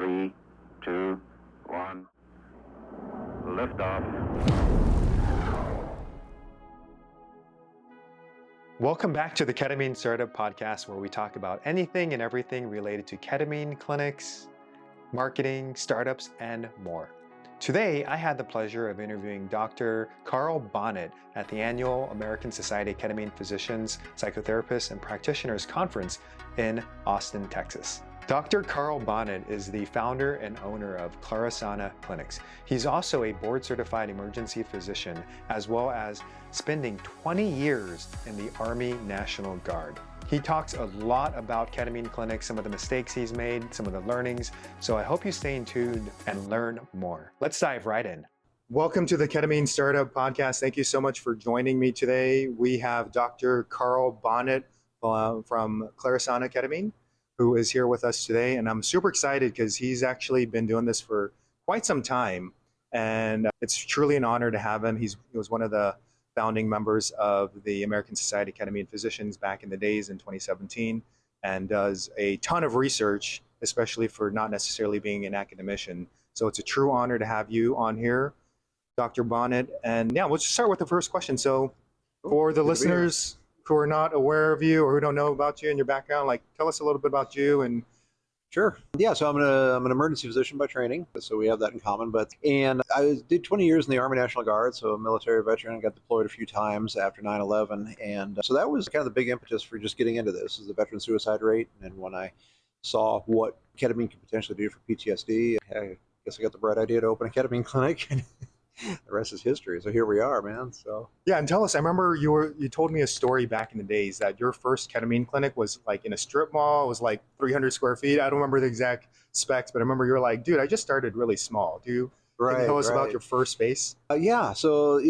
Three, two, one. Liftoff. Welcome back to the Ketamine Startup Podcast, where we talk about anything and everything related to ketamine clinics, marketing, startups, and more. Today, I had the pleasure of interviewing Dr. Carl Bonnett at the annual American Society of Ketamine Physicians, Psychotherapists, and Practitioners Conference in Austin, Texas. Dr. Carl Bonnett is the founder and owner of Klarasana Clinics. He's also a board-certified emergency physician, as well as spending 20 years in the Army National Guard. He talks a lot about ketamine clinics, some of the mistakes he's made, some of the learnings. So I hope you stay tuned and learn more. Let's dive right in. Welcome to the Ketamine Startup Podcast. Thank you so much for joining me today. We have Dr. Carl Bonnett from Klarisana Ketamine, who is here with us today. And I'm super excited because he's actually been doing this for quite some time. And it's truly an honor to have him. He was one of the founding members of the American Society of Ketamine Physicians back in the days in 2017, and does a ton of research, especially for not necessarily being an academician. So it's a true honor to have you on here, Dr. Bonnett. And yeah, we'll just start with the first question. So for the listeners who are not aware of you or who don't know about you and your background, like tell us a little bit about you. And Sure. Yeah. So I'm an emergency physician by training, so we have that in common. And I did 20 years in the Army National Guard, so a military veteran. Got deployed a few times after 9/11, and so that was kind of the big impetus for just getting into this, is the veteran suicide rate. And when I saw what ketamine could potentially do for PTSD, I guess I got the bright idea to open a ketamine clinic. And the rest is history. So here we are, man. So yeah, and tell us. I remember you told me a story back in the days that your first ketamine clinic was like in a strip mall. It was like 300 square feet. I don't remember the exact specs, but I remember you were like, "Dude, I just started really small." Can you tell us about your first space? Yeah. So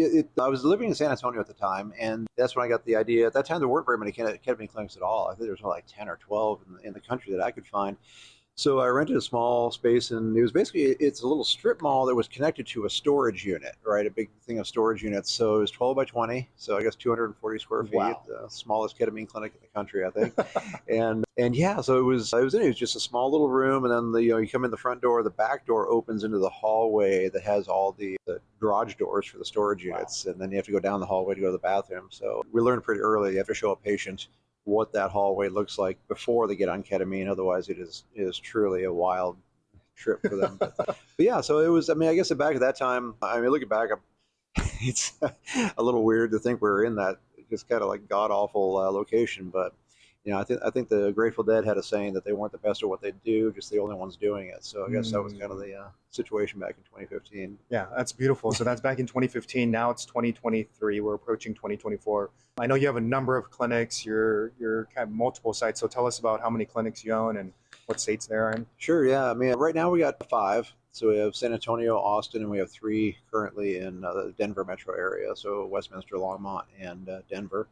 I was living in San Antonio at the time, and that's when I got the idea. At that time, there weren't very many ketamine clinics at all. I think there was like 10 or 12 in the country that I could find. So I rented a small space, and it's a little strip mall that was connected to a storage unit, right? A big thing of storage units. So it was 12 by 20. So I guess 240 square feet, Wow. the smallest ketamine clinic in the country, I think. and yeah, so it was just a small little room. And then you come in the front door, the back door opens into the hallway that has all the garage doors for the storage units. Wow. And then you have to go down the hallway to go to the bathroom. So we learned pretty early, you have to show a patient what that hallway looks like before they get on ketamine. Otherwise, it is truly a wild trip for them. But yeah, so it was, I guess back at that time, looking back, it's a little weird to think we were in that just kind of like god-awful location. But, I think the Grateful Dead had a saying that they weren't the best at what they do, just the only ones doing it. So I guess that was kind of the situation back in 2015. Yeah, that's beautiful. So that's back in 2015. Now it's 2023. We're approaching 2024. I know you have a number of clinics. You're kind of multiple sites. So tell us about how many clinics you own and what states they're in. Sure. Yeah. Right now we got 5. So we have San Antonio, Austin, and we have 3 currently in the Denver metro area. So Westminster, Longmont, and Denver.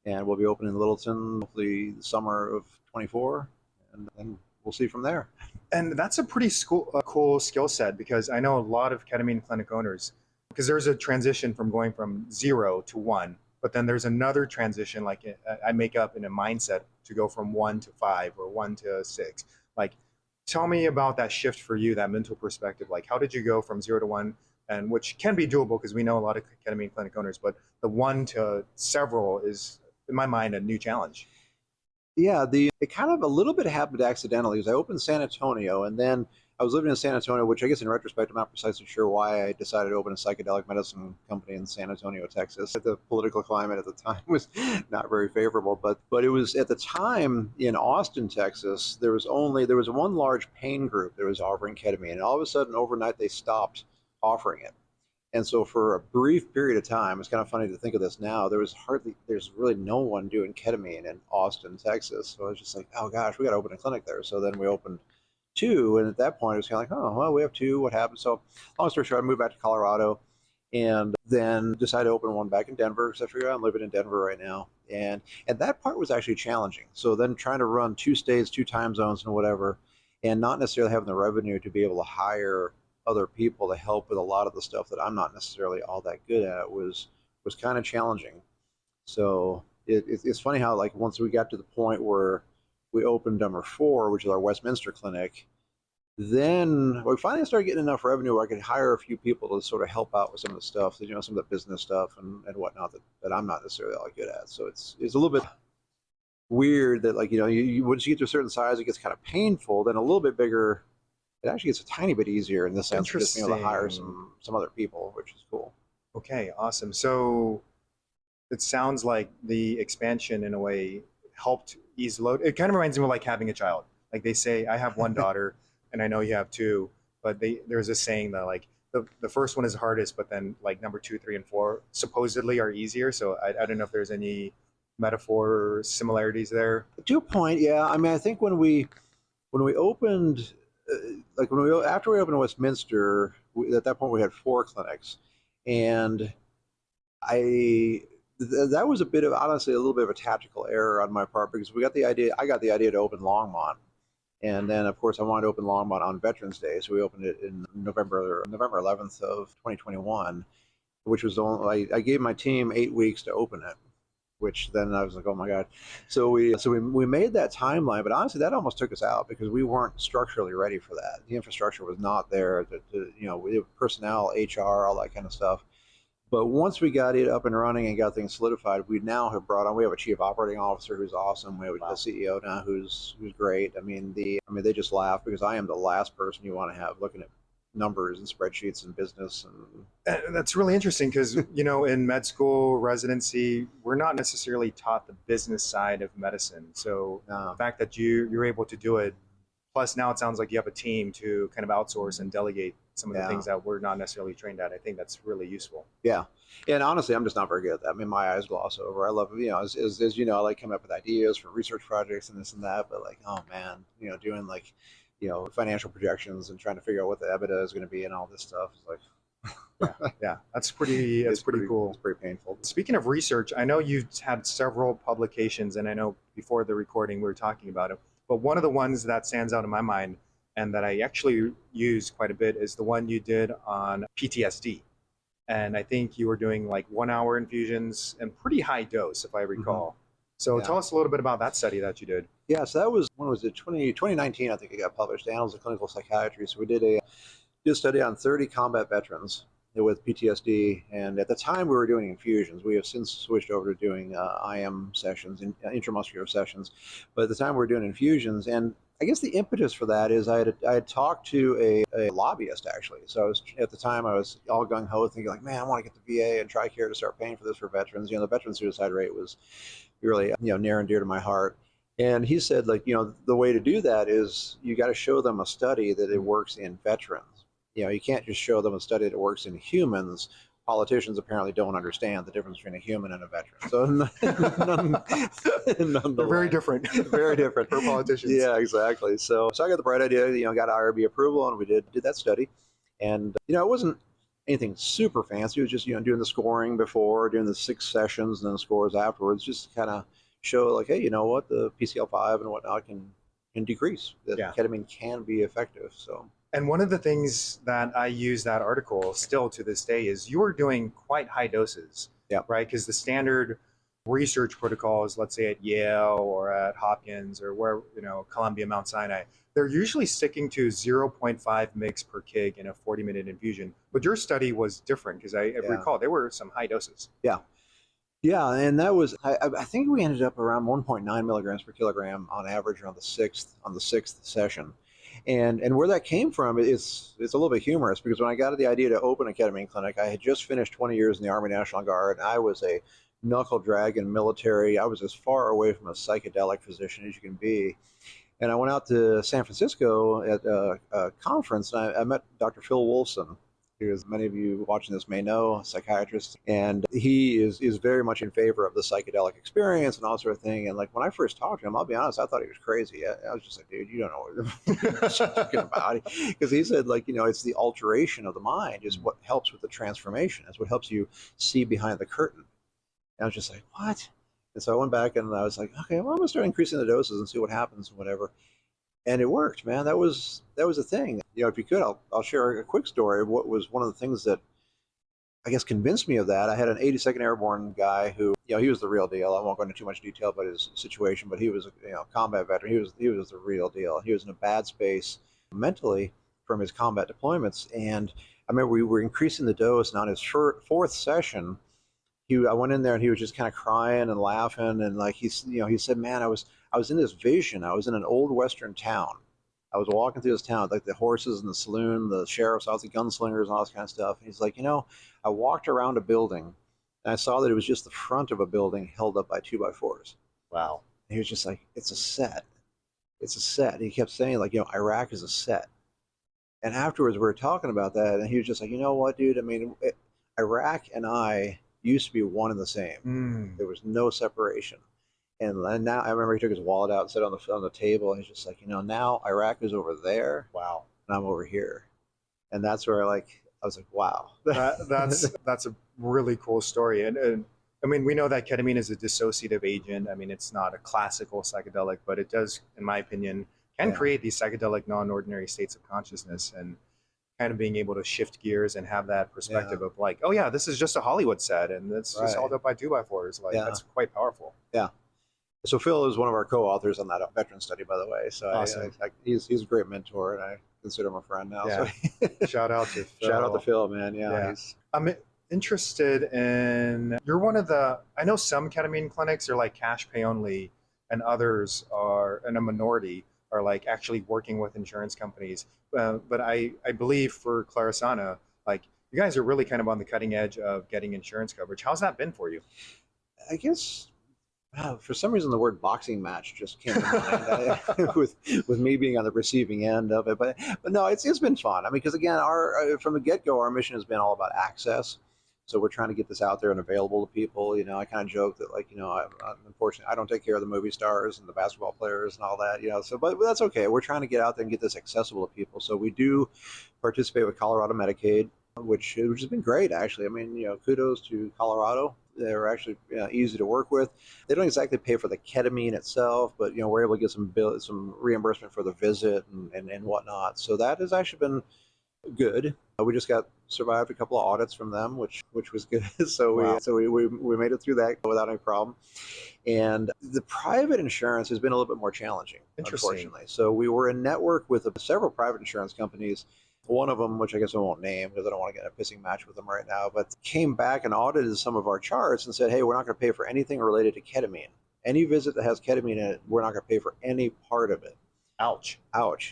And we'll be opening in Littleton, hopefully the summer of 24, and then we'll see from there. And that's a pretty cool skill set, because I know a lot of ketamine clinic owners, because there's a transition from going from 0 to 1, but then there's another transition, like I make up in a mindset to go from 1 to 5 or 1 to 6. Like, tell me about that shift for you, that mental perspective. Like, how did you go from 0 to 1? And which can be doable because we know a lot of ketamine clinic owners, but the 1 to several is, in my mind, a new challenge. Yeah, it kind of a little bit happened accidentally, because I opened San Antonio, and then I was living in San Antonio, which I guess in retrospect, I'm not precisely sure why I decided to open a psychedelic medicine company in San Antonio, Texas. The political climate at the time was not very favorable, but it was at the time in Austin, Texas, there was one large pain group that was offering ketamine, and all of a sudden overnight they stopped offering it. And so for a brief period of time, it's kind of funny to think of this now, there's really no one doing ketamine in Austin, Texas. So I was just like, oh gosh, we got to open a clinic there. So then we opened 2. And at that point, it was kind of like, oh, well, we have 2. What happened? So long story short, I moved back to Colorado, and then decided to open one back in Denver, because I figured I'm living in Denver right now. And that part was actually challenging. So then trying to run 2 states, 2 time zones and whatever, and not necessarily having the revenue to be able to hire other people to help with a lot of the stuff that I'm not necessarily all that good at was kind of challenging. So it's funny how, like, once we got to the point where we opened number 4, which is our Westminster clinic, Then we finally started getting enough revenue where I could hire a few people to sort of help out with some of the stuff, some of the business stuff and whatnot that I'm not necessarily all good at. So it's a little bit weird that like, once you get to a certain size, it gets kind of painful. Then a little bit bigger, it actually gets a tiny bit easier in the sense of just being able to hire some other people, which is cool. Okay, awesome. So it sounds like the expansion in a way helped ease the load. It kind of reminds me of like having a child. Like they say, I have one daughter, and I know you have two, but there's a saying that like the first one is the hardest, but then like number 2, 3, and 4 supposedly are easier. So I don't know if there's any metaphor similarities there. To a point, yeah. I mean, I think when we opened, after we opened Westminster, at that point we had 4 clinics, and that was a bit of, honestly, a little bit of a tactical error on my part because I got the idea to open Longmont. And then, of course, I wanted to open Longmont on Veterans Day, so we opened it in November 11th of 2021, which was the only, I gave my team 8 weeks to open it, which then I was like, oh my God. So we made that timeline, but honestly, that almost took us out because we weren't structurally ready for that. The infrastructure was not there, we have personnel, HR, all that kind of stuff. But once we got it up and running and got things solidified, we now have we have a chief operating officer who's awesome. We have a CEO now who's great. I mean, they just laugh because I am the last person you want to have looking at numbers and spreadsheets and business. And that's really interesting because, in med school, residency, we're not necessarily taught the business side of medicine. So the fact that you're able to do it, plus now it sounds like you have a team to kind of outsource and delegate some of the things that we're not necessarily trained at. I think that's really useful. Yeah. And honestly, I'm just not very good at that. I mean, my eyes gloss over. I love, as you know, I like coming up with ideas for research projects and this and that, but like, oh man, doing like, financial projections and trying to figure out what the EBITDA is going to be and all this stuff. It's like, yeah, that's pretty cool. It's pretty painful. Speaking of research, I know you've had several publications, and I know before the recording we were talking about it, but one of the ones that stands out in my mind and that I actually use quite a bit is the one you did on PTSD. And I think you were doing like 1-hour infusions and pretty high dose, if I recall. Mm-hmm. So tell us a little bit about that study that you did. Yeah, so that was, when was it, 2019, I think it got published, Annals of Clinical Psychiatry. So we did a study on 30 combat veterans with PTSD, and at the time we were doing infusions. We have since switched over to doing IM sessions, intramuscular sessions, but at the time we were doing infusions. And I guess the impetus for that is I had talked to a lobbyist, actually. So at the time I was all gung-ho thinking like, man, I want to get the VA and TRICARE to start paying for this for veterans. The veteran suicide rate was really near and dear to my heart. And he said, like, the way to do that is you got to show them a study that it works in veterans. You can't just show them a study that works in humans. Politicians apparently don't understand the difference between a human and a veteran. So they're very different. Very different for politicians. Yeah, exactly. So I got the bright idea, got IRB approval, and we did that study. And it wasn't anything super fancy. It was just doing the scoring before, doing the 6 sessions, and then the scores afterwards, just to kind of show like, hey, what, the PCL5 and whatnot can decrease. That ketamine can be effective. So. And one of the things that I use that article still to this day is you are doing quite high doses, right? Because the standard research protocols, let's say at Yale or at Hopkins or where, Columbia, Mount Sinai, they're usually sticking to 0.5 mg per kg in a 40-minute infusion. But your study was different because I recall there were some high doses. Yeah. Yeah, and that was, I think we ended up around 1.9 milligrams per kilogram on average on the sixth session. And where that came from, it's a little bit humorous because when I got the idea to open a ketamine clinic, I had just finished 20 years in the Army National Guard. I was a knuckle dragging military. I was as far away from a psychedelic physician as you can be. And I went out to San Francisco at a conference, and I met Dr. Phil Wolfson, who, as many of you watching this may know, a psychiatrist, and he is very much in favor of the psychedelic experience and all sort of thing. And like when I first talked to him, I'll be honest, I thought he was crazy. I was just like, dude, you don't know what you're talking about. Because he said, like, it's the alteration of the mind is what helps with the transformation. It's what helps you see behind the curtain. And I was just like, what? And so I went back and I was like, okay, well, I'm gonna start increasing the doses and see what happens and whatever. And it worked, man. That was a thing. If you could, I'll share a quick story of what was one of the things that I guess convinced me of that. I had an 82nd Airborne guy who, he was the real deal. I won't go into too much detail about his situation, but he was a combat veteran. He was the real deal. He was in a bad space mentally from his combat deployments. And I remember we were increasing the dose, and on his fourth session, I went in there and he was just kind of crying and laughing, and like he said, man, I was in this vision. I was in an old Western town. I was walking through this town, like the horses in the saloon, the sheriff's office, the gunslingers, and all this kind of stuff. And he's like, I walked around a building, and I saw that it was just the front of a building held up by 2x4s. Wow. And he was just like, it's a set. It's a set. And he kept saying, like, Iraq is a set. And afterwards, we were talking about that, and he was just like, you know what, dude? I mean, Iraq and I used to be one and the same. There was no separation. And now I remember he took his wallet out and set on the table, and he's just like, now Iraq is over there. Wow. And I'm over here. And that's where I was like, wow. That's a really cool story. And I mean, we know that ketamine is a dissociative agent. I mean, it's not a classical psychedelic, but it does, in my opinion, can create these psychedelic non-ordinary states of consciousness, and kind of being able to shift gears and have that perspective of like, oh yeah, this is just a Hollywood set, and it's just held up by 2x4s. Like that's quite powerful. Yeah. So Phil is one of our co-authors on that veteran study, by the way. So awesome. He's a great mentor, and I consider him a friend now. Yeah. So shout out to Phil. Shout out to Phil, man. Yeah. I'm interested in, you're one of the, I know some ketamine clinics are like cash pay only, and others are, in a minority, are like actually working with insurance companies. But I believe for Klarasana, like you guys are really kind of on the cutting edge of getting insurance coverage. How's that been for you? I guess for some reason the word boxing match just came to mind with me being on the receiving end of it. But no, it's been fun. I mean, because again, from the get-go, our mission has been all about access. So we're trying to get this out there and available to people. I kind of joke that, like, unfortunately, I don't take care of the movie stars and the basketball players and all that, So, but that's okay. We're trying to get out there and get this accessible to people. So we do participate with Colorado Medicaid, which has been great, actually. I mean, kudos to Colorado. They're actually easy to work with. They don't exactly pay for the ketamine itself, but we're able to get some reimbursement for the visit and whatnot. So that has actually been good. We just survived a couple of audits from them, which was good. So we made it through that without any problem. And the private insurance has been a little bit more challenging, unfortunately. So we were in network with several private insurance companies. One of them, which I guess I won't name because I don't want to get in a pissing match with them right now, but came back and audited some of our charts and said, hey, we're not going to pay for anything related to ketamine. Any visit that has ketamine in it, we're not going to pay for any part of it. Ouch.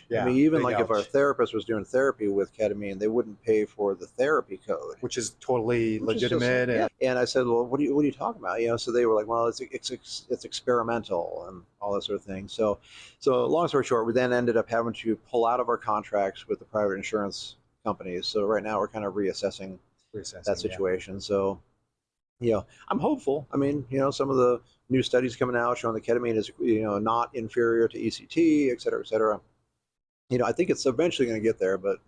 Yeah, I mean, even like if our therapist was doing therapy with ketamine, they wouldn't pay for the therapy code, which is totally legitimate. And I said, well, what are you talking about? So they were like, well, it's experimental and all that sort of thing. So long story short, we then ended up having to pull out of our contracts with the private insurance companies. So right now we're kind of reassessing that situation. So, I'm hopeful. I mean, some of the new studies coming out showing the ketamine is, not inferior to ECT, et cetera, et cetera. I think it's eventually going to get there, but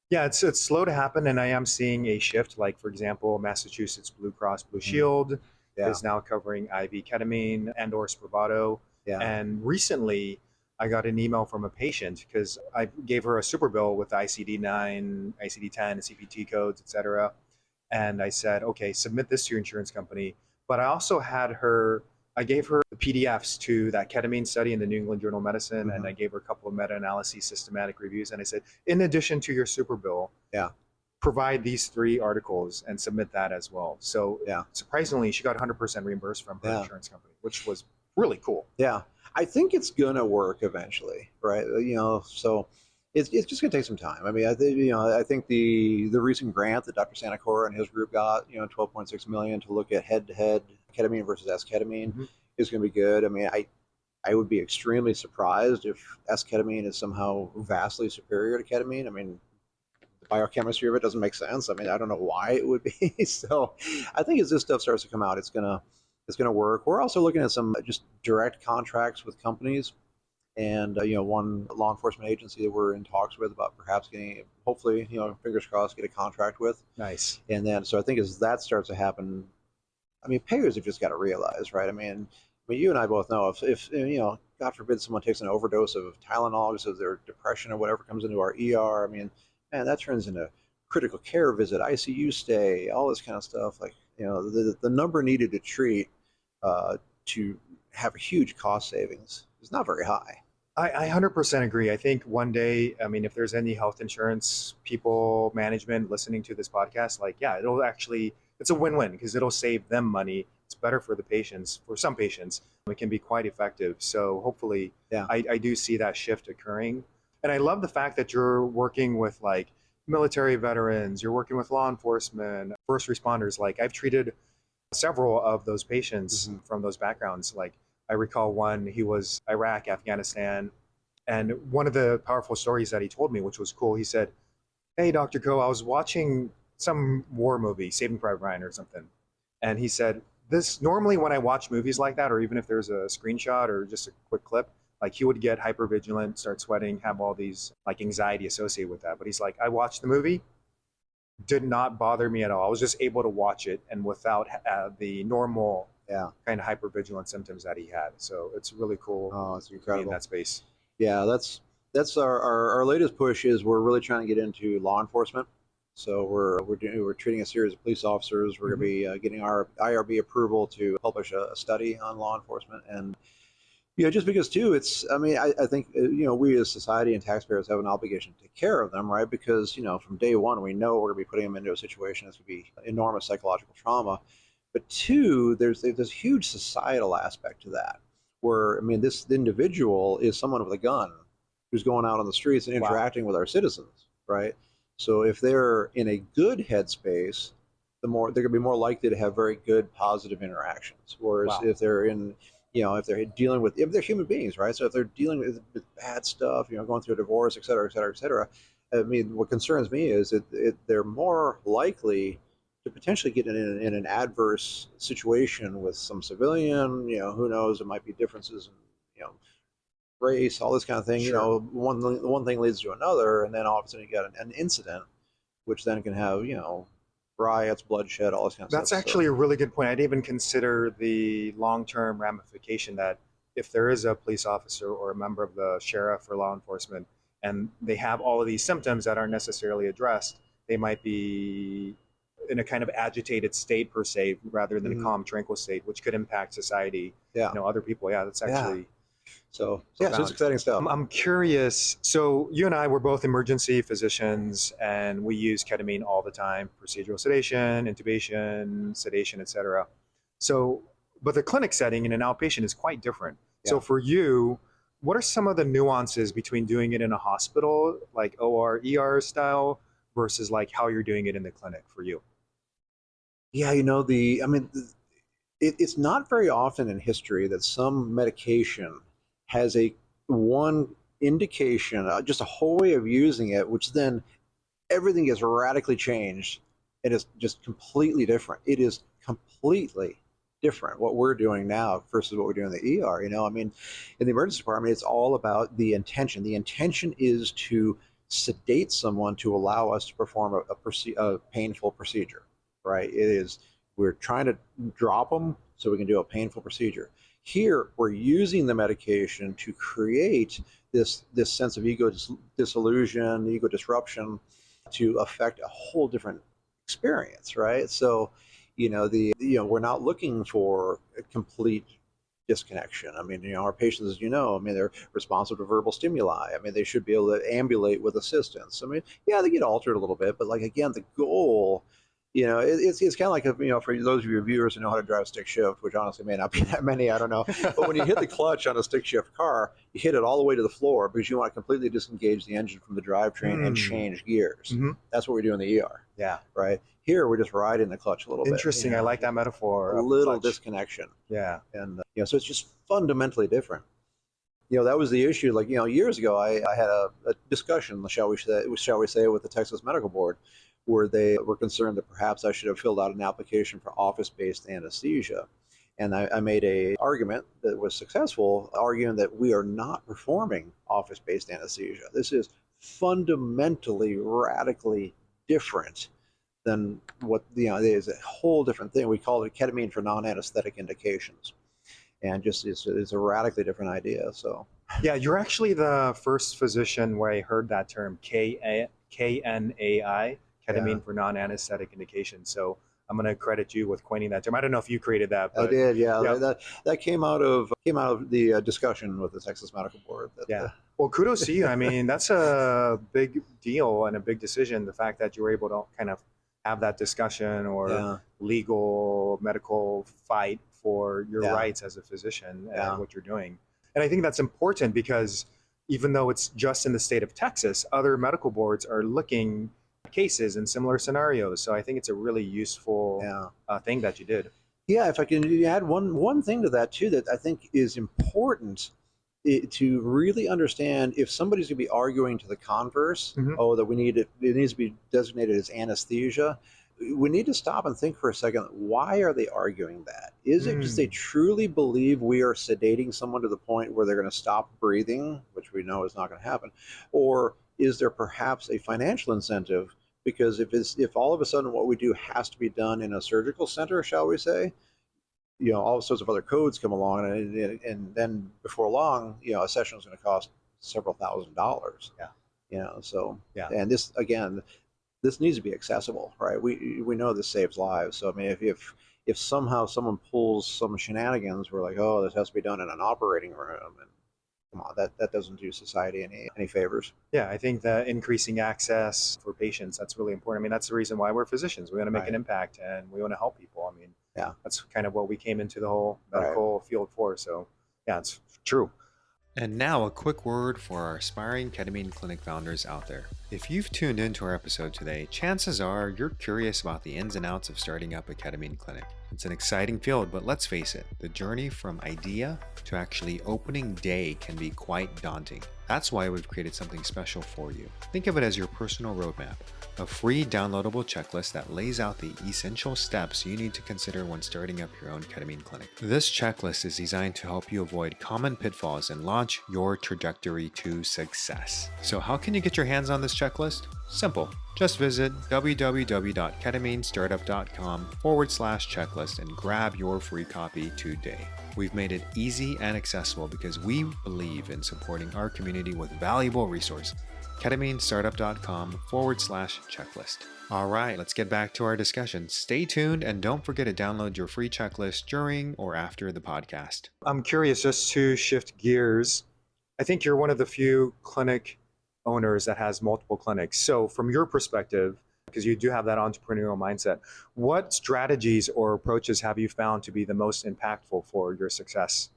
yeah, it's slow to happen, and I am seeing a shift. Like, for example, Massachusetts Blue Cross Blue Shield is now covering IV ketamine and/or Spravato. Yeah. And recently, I got an email from a patient because I gave her a super bill with ICD-9, ICD-10, CPT codes, et cetera. And I said, okay, submit this to your insurance company. But I also I gave her the PDFs to that ketamine study in the New England Journal of Medicine, and I gave her a couple of meta-analyses, systematic reviews, and I said, in addition to your super bill, provide these 3 articles and submit that as well. So surprisingly, she got 100% reimbursed from her insurance company, which was really cool. Yeah, I think it's gonna work eventually, right? So it's just gonna take some time. I mean, I think the recent grant that Dr. Sanacora and his group got, $12.6 million to look at head-to-head ketamine versus S-ketamine is going to be good. I mean, I would be extremely surprised if S-ketamine is somehow vastly superior to ketamine. I mean, the biochemistry of it doesn't make sense. I mean, I don't know why it would be. So I think as this stuff starts to come out, it's gonna work. We're also looking at some just direct contracts with companies. And, one law enforcement agency that we're in talks with about perhaps getting, hopefully, fingers crossed, get a contract with. Nice. And then, so I think as that starts to happen, I mean, payers have just got to realize, right? I mean, you and I both know if God forbid someone takes an overdose of Tylenol because of their depression or whatever comes into our ER, I mean, man, that turns into critical care visit, ICU stay, all this kind of stuff. Like, the number needed to treat to have a huge cost savings is not very high. I 100% agree. I think one day, I mean, if there's any health insurance people, management listening to this podcast, like, yeah, it'll actually, it's a win-win because it'll save them money. It's better for the patients. For some patients, it can be quite effective. So hopefully, Yeah. I do see that shift occurring. And I love the fact that you're working with like military veterans, you're working with law enforcement, first responders. Like I've treated several of those patients Mm-hmm. from those backgrounds. Like I recall one, he was Iraq, Afghanistan. And one of the powerful stories that he told me, which was cool, he said, "Hey, Dr. Ko, I was watching some war movie, Saving Private Ryan or something." And he said, this normally when I watch movies like that, or even if there's a screenshot or just a quick clip, like he would get hypervigilant, start sweating, have all these like anxiety associated with that. But he's like, I watched the movie, did not bother me at all. I was just able to watch it and without the normal Yeah. kind of hypervigilant symptoms that he had. So it's really cool Oh, it's to be in incredible. that space. Yeah, that's our latest push is we're really trying to get into law enforcement. So we're treating a series of police officers. We're going to be getting our IRB approval to publish a study on law enforcement, and just because too, it's I mean I think we as society and taxpayers have an obligation to take care of them, right? Because from day one we know we're going to be putting them into a situation that's going to be enormous psychological trauma. But two, there's this huge societal aspect to that, where I mean, this individual is someone with a gun who's going out on the streets and Wow. interacting with our citizens, right? So if they're in a good headspace, they're going to be more likely to have very good positive interactions. Whereas Wow. if they're in, if they're dealing with, if they're human beings, right? So if they're dealing with bad stuff, going through a divorce, et cetera, et cetera, et cetera. I mean, what concerns me is that they're more likely to potentially get in an adverse situation with some civilian. Who knows? It might be differences in, race, all this kind of thing. Sure. One thing leads to another, and then all of a sudden you got an incident, which then can have riots, bloodshed, all this kind of That's stuff. actually a really good point. I'd even consider the long-term ramification that if there is a police officer or a member of the sheriff or law enforcement and they have all of these symptoms that aren't necessarily addressed, they might be in a kind of agitated state per se, rather than a calm, tranquil state, which could impact society, Yeah. other people. Yeah, that's actually So it's profound. exciting stuff. I'm curious. So you and I were both emergency physicians, and we use ketamine all the time: procedural sedation, intubation, sedation, etc. So, but the clinic setting in an outpatient is quite different. So Yeah. for you, what are some of the nuances between doing it in a hospital, like OR, ER style, versus like how you're doing it in the clinic for you? Yeah, it's not very often in history that some medication has a one indication, just a whole way of using it, which then everything gets radically changed and it's just completely different. It is completely different what we're doing now versus what we're doing in the ER. I mean, in the emergency department, it's all about the intention. The intention is to sedate someone to allow us to perform a painful procedure, right? We're trying to drop them so we can do a painful procedure. Here, we're using the medication to create this sense of ego disillusion, ego disruption, to affect a whole different experience, right? So, we're not looking for a complete disconnection. I mean, our patients, as I mean, they're responsive to verbal stimuli. I mean, they should be able to ambulate with assistance. I mean, yeah, they get altered a little bit, but like again, the goal, it's kind of like for those of your viewers who know how to drive a stick shift, which honestly may not be that many, I don't know. But when you hit the clutch on a stick shift car, you hit it all the way to the floor because you want to completely disengage the engine from the drivetrain and change gears. That's what we do in the ER. Yeah. Right. Here, we're just riding the clutch a little bit. Interesting. I like that metaphor. A little disconnection. Yeah. And so it's just fundamentally different. That was the issue. Like years ago, I had a discussion, shall we say, with the Texas Medical Board, where they were concerned that perhaps I should have filled out an application for office-based anesthesia. And I made an argument that was successful, arguing that we are not performing office-based anesthesia. This is fundamentally, radically different than what, it is a whole different thing. We call it ketamine for non-anesthetic indications. And just it's a radically different idea. So yeah, you're actually the first physician where I heard that term, KNAI, ketamine for non-anesthetic indications. So I'm going to credit you with coining that term. I don't know if you created that, I but did, yeah. yeah. That came out of the discussion with the Texas Medical Board. Yeah. Well, kudos to you. I mean, that's a big deal and a big decision. The fact that you were able to kind of have that discussion or legal medical fight for your rights as a physician and what you're doing. And I think that's important because even though it's just in the state of Texas, other medical boards are looking at cases in similar scenarios. So I think it's a really useful thing that you did. Yeah, if I can add one thing to that too, that I think is important to really understand if somebody's going to be arguing to the converse, that it needs to be designated as anesthesia. We need to stop and think for a second, why are they arguing that? Is it because they truly believe we are sedating someone to the point where they're going to stop breathing, which we know is not going to happen? Or is there perhaps a financial incentive? Because if all of a sudden what we do has to be done in a surgical center, shall we say, all sorts of other codes come along, and then before long, a session is going to cost several $1,000s. And this needs to be accessible, right? We know this saves lives. So I mean, if somehow someone pulls some shenanigans, we're like, oh, this has to be done in an operating room, and come on, that doesn't do society any favors. Yeah, I think that increasing access for patients, that's really important. I mean, that's the reason why we're physicians. We want to make an impact and we want to help people. I mean, that's kind of what we came into the whole medical field for. So yeah, it's true. And now a quick word for our aspiring ketamine clinic founders out there. If you've tuned into our episode today, chances are you're curious about the ins and outs of starting up a ketamine clinic. It's an exciting field, but let's face it, the journey from idea to actually opening day can be quite daunting. That's why we've created something special for you. Think of it as your personal roadmap, a free downloadable checklist that lays out the essential steps you need to consider when starting up your own ketamine clinic. This checklist is designed to help you avoid common pitfalls and launch your trajectory to success. So how can you get your hands on this checklist? Simple. Just visit www.ketaminestartup.com/checklist and grab your free copy today. We've made it easy and accessible because we believe in supporting our community with valuable resources. ketaminestartup.com/checklist. All right, let's get back to our discussion. Stay tuned and don't forget to download your free checklist during or after the podcast. I'm curious, just to shift gears, I think you're one of the few clinic owners that has multiple clinics. So from your perspective, because you do have that entrepreneurial mindset, what strategies or approaches have you found to be the most impactful for your success?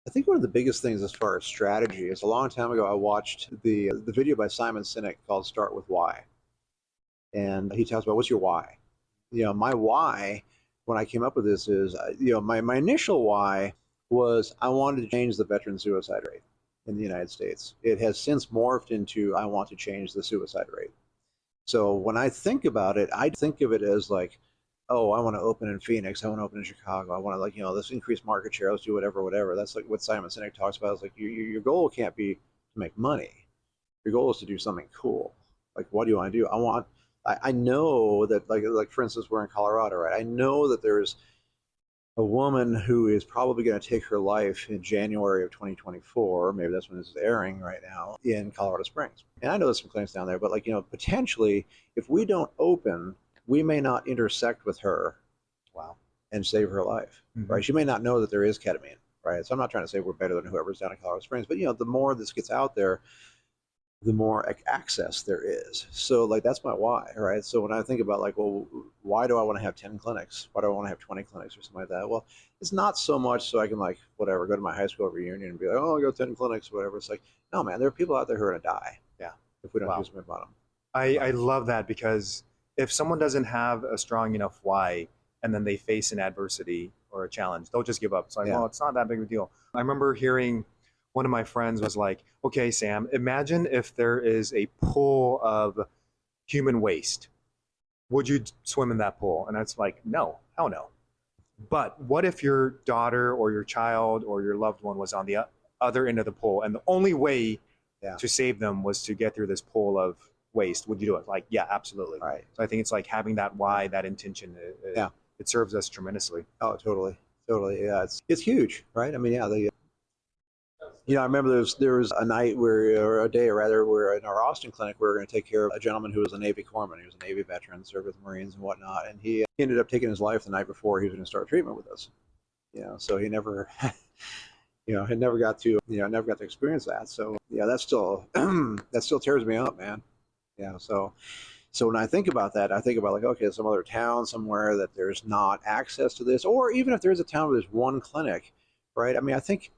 I think one of the biggest things as far as strategy is a long time ago, I watched the video by Simon Sinek called Start With Why. And he talks about, what's your why? My why, when I came up with this is, my initial why was I wanted to change the veteran suicide rate in the United States. It has since morphed into, I want to change the suicide rate. So when I think about it, I think of it as like, oh, I want to open in Phoenix, I want to open in Chicago, I want to let's increase market share, let's do whatever. That's like what Simon Sinek talks about. Is like your goal can't be to make money. Your goal is to do something cool. Like, what do you want to do? I know that like for instance, we're in Colorado, right? I know that there's a woman who is probably going to take her life in January of 2024. Maybe that's when this is airing right now in Colorado Springs. And I know there's some clinics down there, but potentially if we don't open, we may not intersect with her and save her life, right? She may not know that there is ketamine, right? So I'm not trying to say we're better than whoever's down in Colorado Springs, but the more this gets out there, the more access there is. So that's my why, right? So when I think about well, why do I want to have 10 clinics? Why do I want to have 20 clinics or something like that? Well, it's not so much so I can go to my high school reunion and be like, oh, I got 10 clinics or whatever. It's like, no, man, there are people out there who are going to die if we don't do something about them. I love that, because if someone doesn't have a strong enough why and then they face an adversity or a challenge, they'll just give up. It's like, well, it's not that big of a deal. I remember hearing one of my friends was like, okay, Sam, imagine if there is a pool of human waste. Would you swim in that pool? And it's like, no, hell no. But what if your daughter or your child or your loved one was on the other end of the pool and the only way to save them was to get through this pool of waste? Would you do it? Like, yeah, absolutely. Right. So I think it's like having that why, that intention, it serves us tremendously. Oh, totally. Yeah, it's huge, right? I mean, I remember there was a night where, or a day rather, where in our Austin clinic, we were going to take care of a gentleman who was a Navy corpsman. He was a Navy veteran, served with the Marines and whatnot. And he ended up taking his life the night before he was going to start treatment with us. So he never, had never got to, never got to experience that. So yeah, that still, that still tears me up, man. So when I think about that, I think about like, okay, some other town somewhere that there's not access to this, or even if there's a town where there's one clinic, right? I mean, I think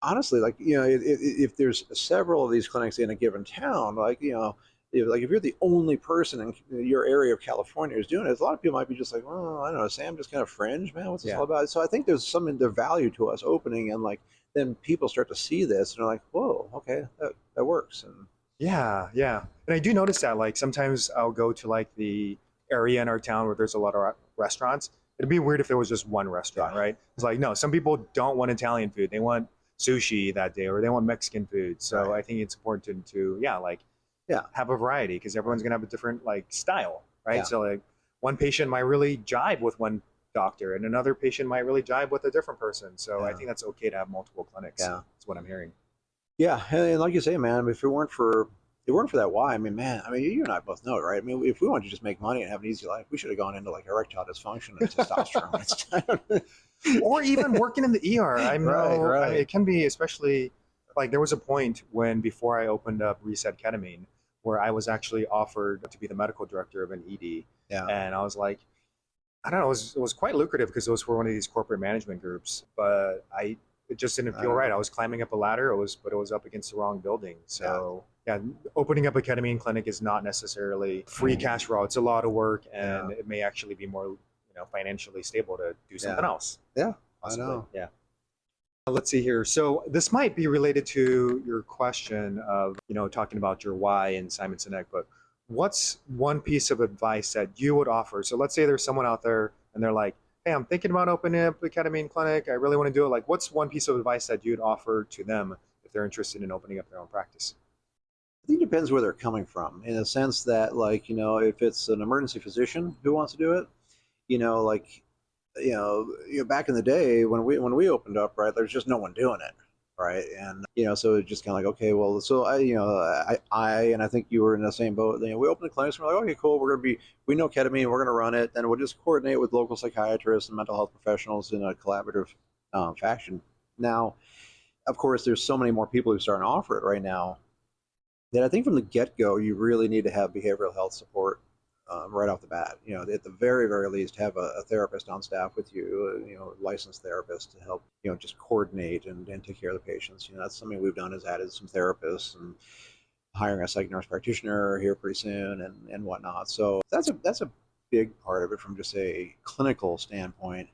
honestly, like, if there's several of these clinics in a given town, like, if you're the only person in your area of California who's doing it, a lot of people might be just like, well, I don't know, Sam, just kind of fringe, man. What's this all about? So I think there's some the value to us opening, and like then people start to see this and they're like, whoa, okay, that works. And Yeah, yeah. And I do notice that, like, sometimes I'll go to like the area in our town where there's a lot of restaurants. It'd be weird if there was just one restaurant, right? It's like, no, some people don't want Italian food. They want sushi that day, or they want Mexican food. So I think it's important to, have a variety, because everyone's gonna have a different like style, right? Yeah. So like one patient might really jibe with one doctor, and another patient might really jibe with a different person. So I think that's okay to have multiple clinics. Yeah. That's what I'm hearing. Yeah, and like you say, man, if it weren't for that why, I mean, man, I mean, you and I both know, right? I mean, if we wanted to just make money and have an easy life, we should have gone into like erectile dysfunction and testosterone. Or even working in the ER. I know Right. I mean, it can be, especially like there was a point when before I opened up Reset Ketamine where I was actually offered to be the medical director of an ED. Yeah. And I was like, I don't know, it was quite lucrative because it was for one of these corporate management groups, but it just didn't feel right. I was climbing up a ladder, but it was up against the wrong building. So yeah, opening up a ketamine clinic is not necessarily free cash flow. It's a lot of work, and it may actually be more, financially stable to do something else. Yeah, possibly. I know. Yeah. Let's see here. So this might be related to your question of, talking about your why in Simon Sinek, but what's one piece of advice that you would offer? So let's say there's someone out there and they're like, hey, I'm thinking about opening up a ketamine clinic. I really want to do it. Like, what's one piece of advice that you'd offer to them if they're interested in opening up their own practice? I think it depends where they're coming from, in a sense that, like, if it's an emergency physician who wants to do it, like, back in the day when we opened up, right, there's just no one doing it, right? And so it's just kind of like, okay, well, so I and I think you were in the same boat. We opened the clinics. We're like, okay, cool. We know ketamine. We're going to run it. Then we'll just coordinate with local psychiatrists and mental health professionals in a collaborative fashion. Now, of course, there's so many more people who are starting to offer it right now that I think from the get-go, you really need to have behavioral health support right off the bat. At the very, very least, have a therapist on staff with you, a licensed therapist to help, just coordinate and take care of the patients. That's something we've done, is added some therapists and hiring a psych nurse practitioner here pretty soon and whatnot. So that's a big part of it from just a clinical standpoint.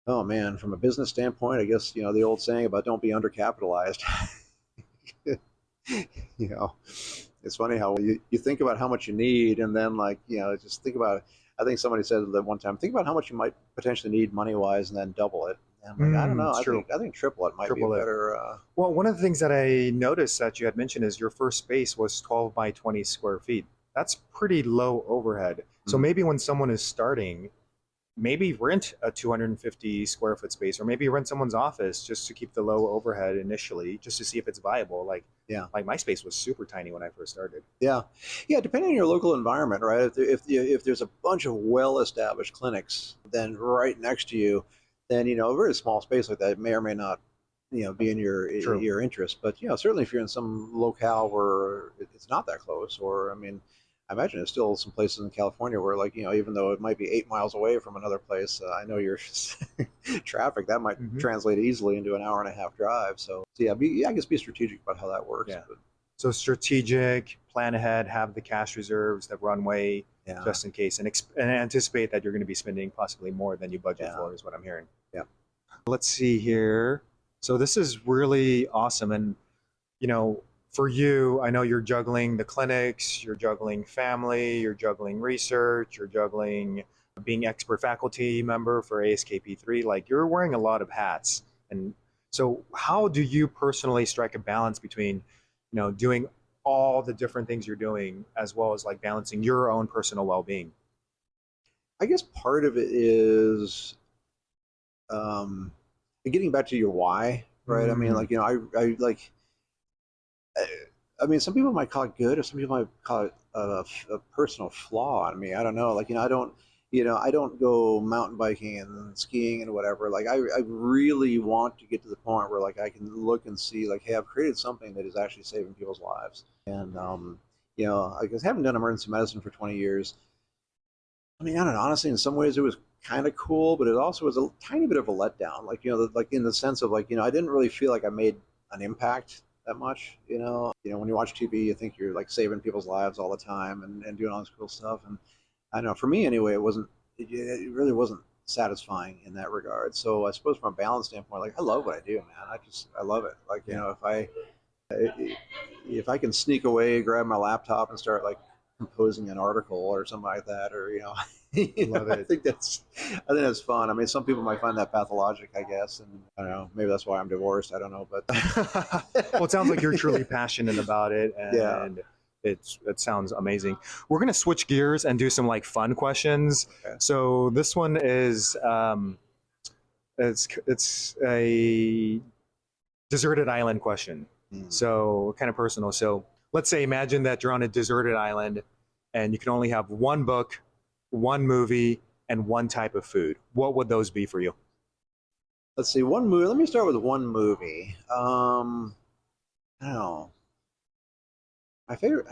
Oh man, from a business standpoint, I guess, the old saying about don't be undercapitalized. It's funny how you think about how much you need, and then just think about, I think somebody said that one time, think about how much you might potentially need money wise and then double it. And I'm like, I don't know. I think triple it might be better. Well, one of the things that I noticed that you had mentioned is your first space was 12 by 20 square feet. That's pretty low overhead. So maybe when someone is starting, maybe rent a 250 square foot space, or maybe rent someone's office just to keep the low overhead initially, just to see if it's viable. Like my space was super tiny when I first started. Yeah. Depending on your local environment, right? If there's a bunch of well-established clinics then right next to you, then a very small space like that may or may not be in your interest. But certainly if you're in some locale where it's not that close, or I mean, I imagine there's still some places in California where, like, even though it might be 8 miles away from another place, I know your traffic, that might translate easily into an hour and a half drive. So I guess be strategic about how that works. Yeah. So strategic, plan ahead, have the cash reserves, the runway, just in case, and anticipate that you're going to be spending possibly more than you budget for, is what I'm hearing. Yeah. Let's see here. So this is really awesome. And, for you, I know you're juggling the clinics, you're juggling family, you're juggling research, you're juggling being expert faculty member for ASKP3. Like, you're wearing a lot of hats. And so how do you personally strike a balance between, doing all the different things you're doing, as well as like balancing your own personal well-being? I guess part of it is getting back to your why, right? I mean, like, you know, I like, I mean, some people might call it good, or some people might call it a personal flaw on me. I don't know. Like, I don't go mountain biking and skiing and whatever. Like, I really want to get to the point where like I can look and see like, hey, I've created something that is actually saving people's lives. And I guess I haven't done emergency medicine for 20 years. I mean, I don't know. Honestly, in some ways, it was kind of cool, but it also was a tiny bit of a letdown. Like, like in the sense of like, I didn't really feel like I made an impact that much. When you watch TV, you think you're like saving people's lives all the time and doing all this cool stuff. And I don't know, for me anyway, it wasn't. It really wasn't satisfying in that regard. So I suppose from a balance standpoint, like I love what I do, man. I love it. Like if I can sneak away, grab my laptop, and start like composing an article or something like that, or Love it. I think that's fun. I mean, some people might find that pathologic, I guess, and I don't know. Maybe that's why I'm divorced. I don't know, but Well, it sounds like you're truly passionate about it, and it sounds amazing. We're gonna switch gears and do some like fun questions. Okay. So this one is it's a deserted island question. So kind of personal. So let's say imagine that you're on a deserted island and you can only have one book, one movie, and one type of food. What would those be for you? Let's see, one movie. Let me start with one movie. I don't know. My favorite,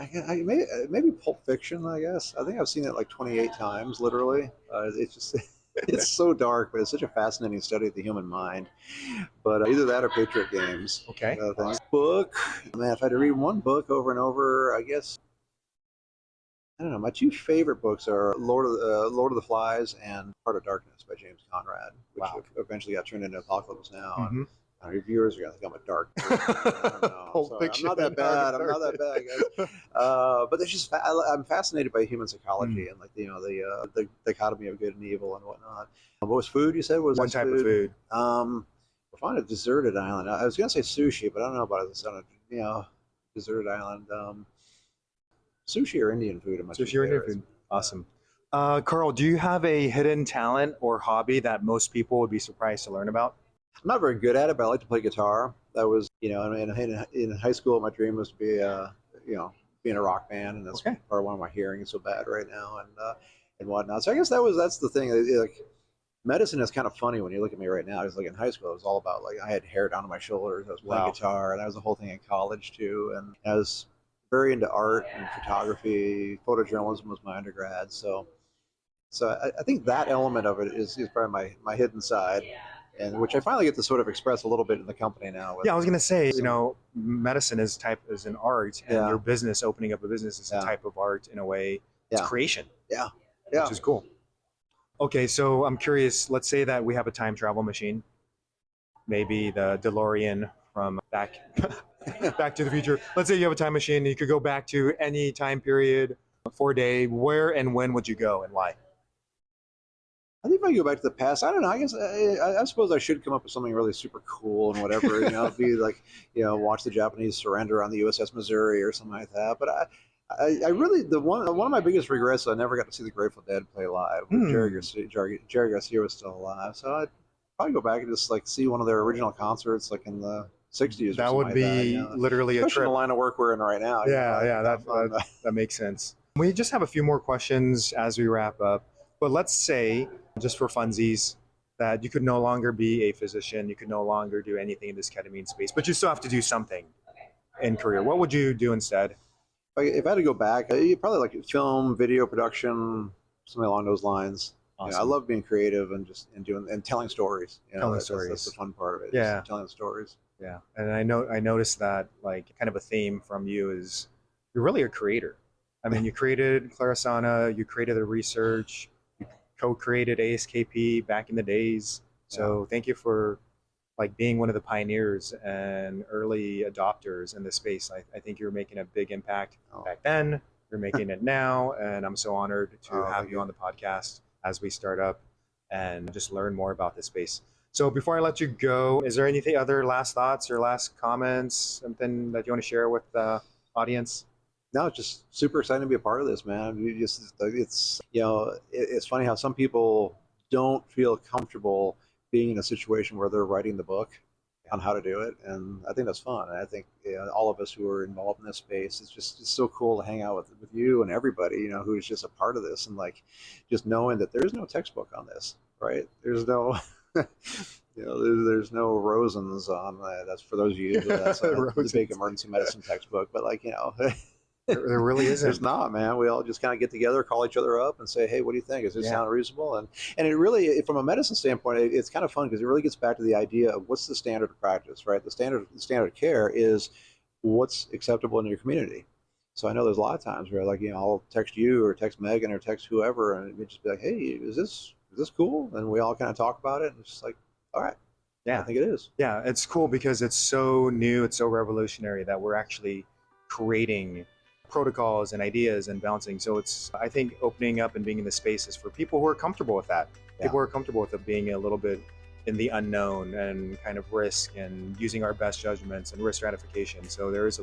maybe Pulp Fiction. I guess I think I've seen it like 28 times, literally. It's just it's so dark, but it's such a fascinating study of the human mind. But either that or Patriot Games. Okay. Book, man. If I had to read one book over and over, I guess I don't know. My two favorite books are Lord of the Flies and Heart of Darkness by James Conrad, which eventually got turned into Apocalypse Now. Mm-hmm. And reviewers are going to think I'm a dark person. I don't know. Sorry, I'm not that bad. I'm not that bad, guys. But it's just I'm fascinated by human psychology and like the dichotomy of good and evil and whatnot. What was food? You said was one type of food. We're on a deserted island. I was going to say sushi, but I don't know about it. On a deserted island. Sushi or Indian food? Sushi or Indian food. Awesome. Carl, do you have a hidden talent or hobby that most people would be surprised to learn about? I'm not very good at it, but I like to play guitar. That was, in high school, my dream was to be, be in a rock band, and that's part of why my hearing is so bad right now, and whatnot. So I guess that's the thing. Like, medicine is kind of funny when you look at me right now. I was like in high school, it was all about like I had hair down to my shoulders. I was playing guitar, and that was the whole thing in college too. And I was very into art and photography. Photojournalism was my undergrad, so I think that element of it is probably my hidden side. And which I finally get to sort of express a little bit in the company now. Yeah, I was going to say, medicine is an art, and your business, opening up a business, is a type of art in a way. It's creation. Yeah. Which is cool. Okay, so I'm curious. Let's say that we have a time travel machine, maybe the DeLorean from Back to the Future. Let's say you have a time machine, and you could go back to any time period for a day. Where and when would you go, and why? I think if I go back to the past, I don't know. I guess I suppose I should come up with something really super cool and whatever. Be like, watch the Japanese surrender on the USS Missouri or something like that. But I really one of my biggest regrets, I never got to see the Grateful Dead play live. Jerry Garcia was still alive, so I'd probably go back and just like see one of their original concerts, like in the '60s. That would be literally a trip. Especially the line of work we're in right now. That makes sense. We just have a few more questions as we wrap up. But let's say, just for funsies, that you could no longer be a physician, you could no longer do anything in this ketamine space, but you still have to do something in career. What would you do instead? If I had to go back, probably like film, video production, something along those lines. Awesome. I love being creative and telling stories. Telling stories. That's the fun part of it. Yeah. Telling stories. Yeah. And I noticed that like kind of a theme from you is you're really a creator. I mean, you created Klarasana, you created the research, co-created ASKP back in the days. So thank you for like being one of the pioneers and early adopters in this space. I think you're making a big impact back then. You're making it now, and I'm so honored to have you on the podcast as we start up and just learn more about this space. So before I let you go, is there anything other last thoughts or last comments, something that you want to share with the audience? No, it's just super excited to be a part of this, man. It's funny how some people don't feel comfortable being in a situation where they're writing the book. on how to do it. And I think that's fun. And I think all of us who are involved in this space, it's so cool to hang out with you and everybody, who's just a part of this, and like just knowing that there's no textbook on this, right? There's no there's no Rosen's on that's for those of you that's the big emergency medicine textbook, but like There really isn't. There's not, man. We all just kind of get together, call each other up, and say, "Hey, what do you think? Does this sound reasonable?" And it really, from a medicine standpoint, it's kind of fun because it really gets back to the idea of what's the standard of practice, right? The standard of care is what's acceptable in your community. So I know there's a lot of times where, like, I'll text you or text Megan or text whoever, and it just be like, "Hey, is this cool?" And we all kind of talk about it, and it's just like, "All right, Yeah, I think it is." Yeah, it's cool because it's so new, it's so revolutionary that we're actually creating protocols and ideas and balancing. So it's, I think, opening up and being in the spaces for people who are comfortable with that. People who are comfortable with it being a little bit in the unknown and kind of risk and using our best judgments and risk stratification. So there is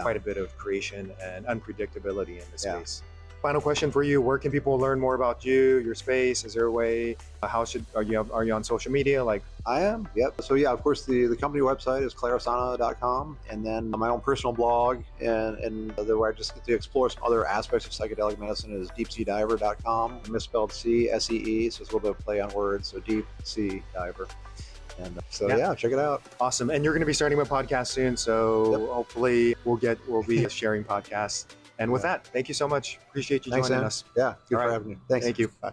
quite a bit of creation and unpredictability in the space. Final question for you: where can people learn more about you, your space? Is there a way? Are you on social media? Like, I am. Yep. So yeah, of course, the company website is Klarasana.com, and then my own personal blog, and where I just get to explore some other aspects of psychedelic medicine is deepseadiver.com, misspelled SEE, so it's a little bit of play on words. So Deep Sea Diver. And so check it out. Awesome. And you're going to be starting a podcast soon, so hopefully we'll be sharing podcasts. And with that, thank you so much. Appreciate you joining us. Yeah, good for having me. Thanks. Thank you. Bye.